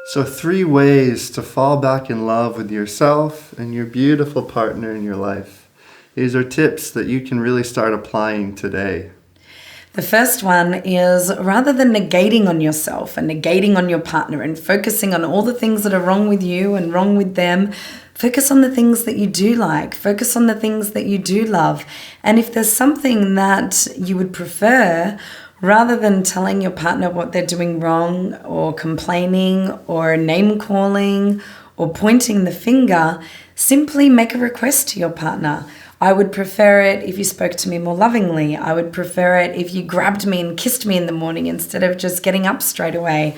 So 3 ways to fall back in love with yourself and your beautiful partner in your life. These are tips that you can really start applying today. The first one is, rather than negating on yourself and negating on your partner and focusing on all the things that are wrong with you and wrong with them, focus on the things that you do like. Focus on the things that you do love. And if there's something that you would prefer, rather than telling your partner what they're doing wrong or complaining or name calling or pointing the finger, simply make a request to your partner. I would prefer it if you spoke to me more lovingly. I would prefer it if you grabbed me and kissed me in the morning instead of just getting up straight away.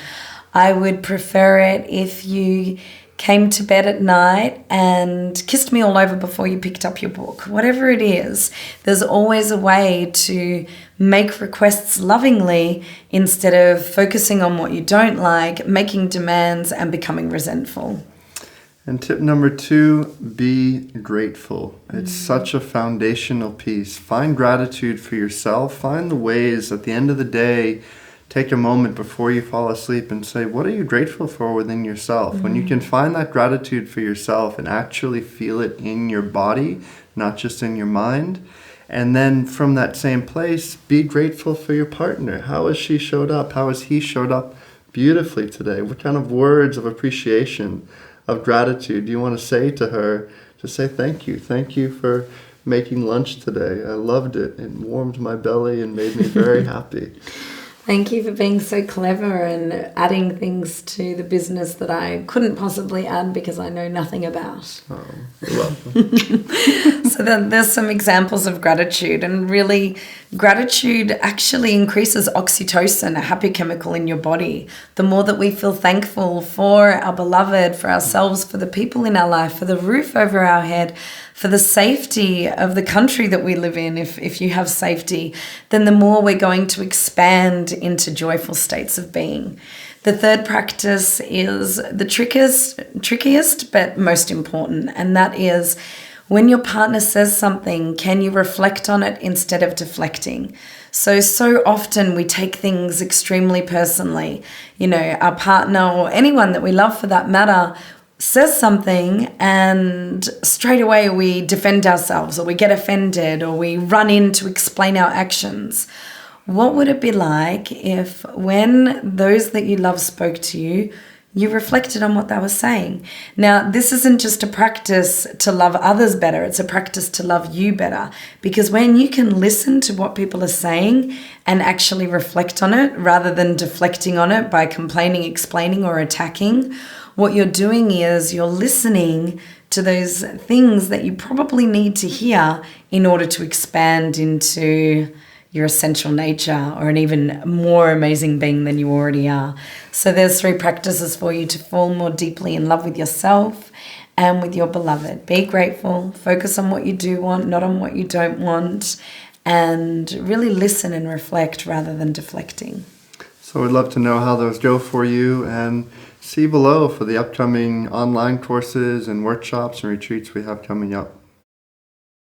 I would prefer it if you came to bed at night and kissed me all over before you picked up your book. Whatever it is, there's always a way to make requests lovingly instead of focusing on what you don't like, making demands, and becoming resentful. And tip number 2, be grateful. It's such a foundational piece. Find gratitude for yourself. Find the ways at the end of the day, take a moment before you fall asleep and say, what are you grateful for within yourself? When you can find that gratitude for yourself and actually feel it in your body, not just in your mind. And then from that same place, be grateful for your partner. How has she showed up? How has he showed up beautifully today? What kind of words of appreciation, of gratitude do you want to say to her? Just say thank you. Thank you for making lunch today. I loved it. It warmed my belly and made me very happy. Thank you for being so clever and adding things to the business that I couldn't possibly add because I know nothing about. Oh, you're welcome. So there's some examples of gratitude, and really gratitude actually increases oxytocin, a happy chemical in your body. The more that we feel thankful for our beloved, for ourselves, for the people in our life, for the roof over our head, for the safety of the country that we live in, if you have safety, then the more we're going to expand into joyful states of being. The third practice is the trickiest but most important, and that is, when your partner says something, can you reflect on it instead of deflecting? So often we take things extremely personally. You know, our partner or anyone that we love for that matter says something and straight away we defend ourselves, or we get offended, or we run in to explain our actions. What would it be like if, when those that you love spoke to you, you reflected on what they were saying? Now, this isn't just a practice to love others better, it's a practice to love you better. Because when you can listen to what people are saying and actually reflect on it rather than deflecting on it by complaining, explaining, or attacking, what you're doing is you're listening to those things that you probably need to hear in order to expand into your essential nature or an even more amazing being than you already are. So there's 3 practices for you to fall more deeply in love with yourself and with your beloved. Be grateful, focus on what you do want, not on what you don't want, and really listen and reflect rather than deflecting. So we'd love to know how those go for you, and see below for the upcoming online courses and workshops and retreats we have coming up.